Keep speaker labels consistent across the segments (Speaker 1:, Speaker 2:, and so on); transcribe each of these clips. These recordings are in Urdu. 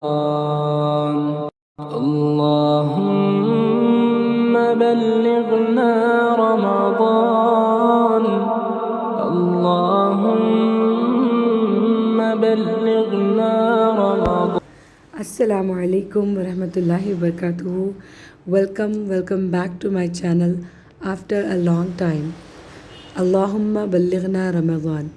Speaker 1: اللهم بلغنا رمضان. اللهم بلغنا رمضان.
Speaker 2: Assalamu alaikum warahmatullahi wabarakatuh. Welcome back to my channel after a long time. Allahumma ballighna Ramadan.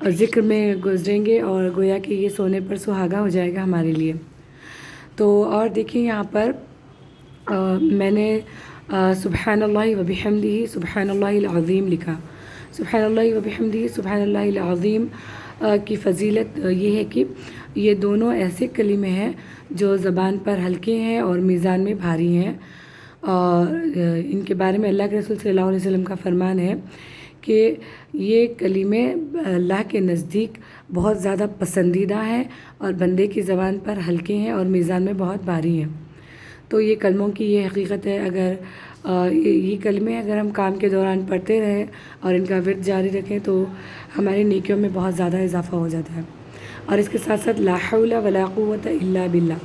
Speaker 2: ذکر میں گزریں گے اور گویا کہ یہ سونے پر سہاگا ہو جائے گا ہمارے لیے۔ تو اور دیکھیں یہاں پر میں نے سبحان اللہ و بحمدہ سبحان اللہ العظیم لکھا۔ سبحان اللہ و بحمدہ سبحان اللہ العظیم کی فضیلت یہ ہے کہ یہ دونوں ایسے کلمے ہیں جو زبان پر ہلکے ہیں اور میزان میں بھاری ہیں، اور ان کے بارے میں اللہ کے رسول صلی اللہ علیہ وسلم کا فرمان ہے کہ یہ کلمے اللہ کے نزدیک بہت زیادہ پسندیدہ ہیں اور بندے کی زبان پر ہلکے ہیں اور میزان میں بہت بھاری ہیں۔ تو یہ کلموں کی یہ حقیقت ہے، اگر یہ کلمے اگر ہم کام کے دوران پڑھتے رہیں اور ان کا ورد جاری رکھیں تو ہماری نیکیوں میں بہت زیادہ اضافہ ہو جاتا ہے۔ اور اس کے ساتھ ساتھ لا حول ولا قوت الا باللہ،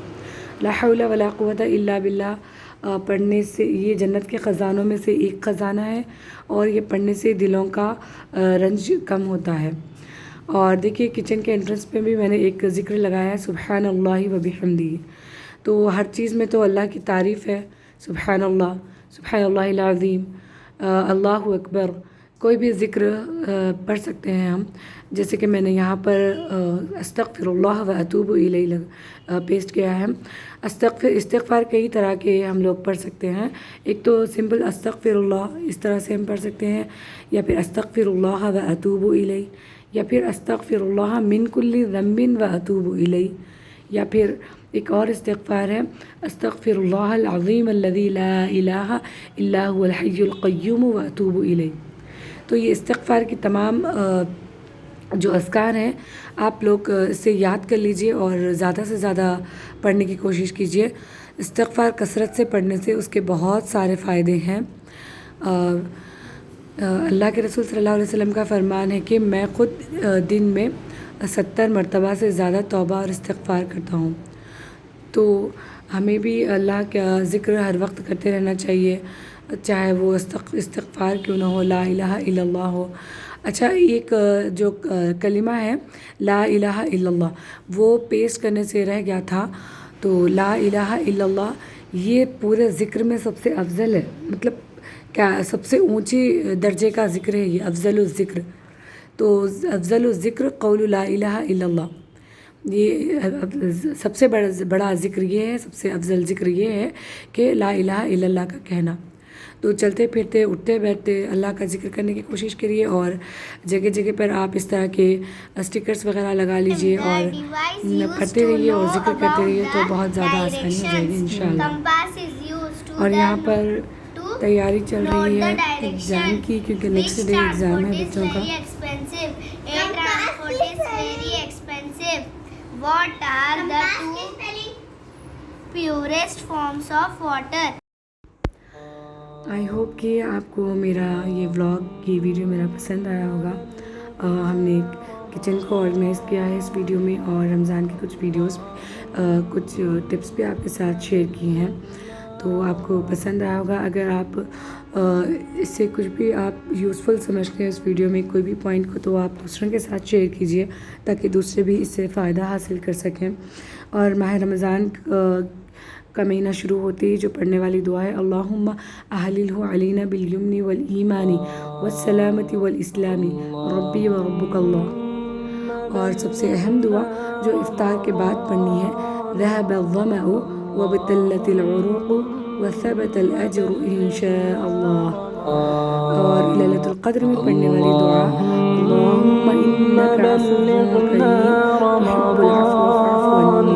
Speaker 2: لا حول ولا قوت الا باللہ پڑھنے سے یہ جنت کے خزانوں میں سے ایک خزانہ ہے، اور یہ پڑھنے سے دلوں کا رنج کم ہوتا ہے۔ اور دیکھیے کچن کے انٹرنس پہ بھی میں نے ایک ذکر لگایا ہے سبحان اللہ و بحمدہ، تو ہر چیز میں تو اللہ کی تعریف ہے، سبحان اللہ، سبحان اللہ العظیم، اللہ اکبر، کوئی بھی ذکر پڑھ سکتے ہیں ہم، جیسے کہ میں نے یہاں پر استغفر اللہ و اتوب الیہ پیسٹ کیا ہے۔ استغفار کئی طرح کے ہم لوگ پڑھ سکتے ہیں، ایک تو سمپل استغفر اللہ اس طرح سے ہم پڑھ سکتے ہیں، یا پھر استغفر اللہ و اتوب الیہ، یا پھر استغفر اللہ من کل ذنب و اتوب الیہ، یا پھر ایک اور استغفار ہے استغفر اللہ العظیم الذی لا الہ الا هو الحی القیوم و اتوب الیہ۔ تو یہ استغفار کی تمام جو اذکار ہیں آپ لوگ اسے یاد کر لیجئے اور زیادہ سے زیادہ پڑھنے کی کوشش کیجئے۔ استغفار کثرت سے پڑھنے سے اس کے بہت سارے فائدے ہیں۔ اللہ کے رسول صلی اللہ علیہ وسلم کا فرمان ہے کہ میں خود دن میں 70 مرتبہ سے زیادہ توبہ اور استغفار کرتا ہوں، تو ہمیں بھی اللہ کا ذکر ہر وقت کرتے رہنا چاہیے، چاہے وہ استغفار کیوں نہ ہو، لا الہ الا اللہ ہو۔ اچھا، ایک جو کلمہ ہے لا الہ الا اللہ وہ پیسٹ کرنے سے رہ گیا تھا، تو لا الہ الا اللہ یہ پورے ذکر میں سب سے افضل ہے، مطلب کیا سب سے اونچی درجے کا ذکر ہے یہ، افضل الذکر۔ تو افضل الذکر قول لا الہ الا اللہ، یہ سب سے بڑا ذکر یہ ہے، سب سے افضل ذکر یہ ہے کہ لا الہ الا اللہ کا کہنا۔ تو چلتے پھرتے اٹھتے بیٹھتے اللہ کا ذکر کرنے کی کوشش کریے، اور جگہ جگہ پر آپ اس طرح کے اسٹیکرز وغیرہ لگا لیجئے اور پڑھتے رہیے اور ذکر کرتے رہیے، تو بہت زیادہ آسانی ہو جائے گی انشاءاللہ۔ اور یہاں پر تیاری چل رہی ہے ایگزام کی، کیونکہ نیکسٹ ڈے ایگزام ہے بچوں کا۔
Speaker 3: What are the two purest forms of water?
Speaker 2: I hope کہ آپ کو میرا یہ ولاگ کی ویڈیو میرا پسند آیا ہوگا۔ ہم نے کچن کو آرگنائز کیا ہے اس ویڈیو میں، اور رمضان کی کچھ ویڈیوز کچھ ٹپس بھی آپ کے ساتھ شیئر کی ہیں، تو آپ کو پسند آیا ہوگا۔ اگر آپ اس سے کچھ بھی آپ یوزفل سمجھتے ہیں اس ویڈیو میں کوئی بھی پوائنٹ کو، تو آپ دوسروں کے ساتھ شیئر کیجئے تاکہ دوسرے بھی اس سے فائدہ حاصل کر سکیں۔ اور ماہ رمضان کا مہینہ شروع ہوتے ہی جو پڑھنے والی دعا ہے اللہم احللہ علینا بالیمن والایمان والسلامۃ والاسلام ربی و ربک اللہ، اور سب سے اہم دعا جو افطار کے بعد پڑھنی ہے ذهب الظمأ وابتلت العروق وثبت الاجر انشاء اللہ۔ اور لیلۃ القدر میں پڑھنے والی دعا اللہم انک عفو کریم تحب العفو فاعف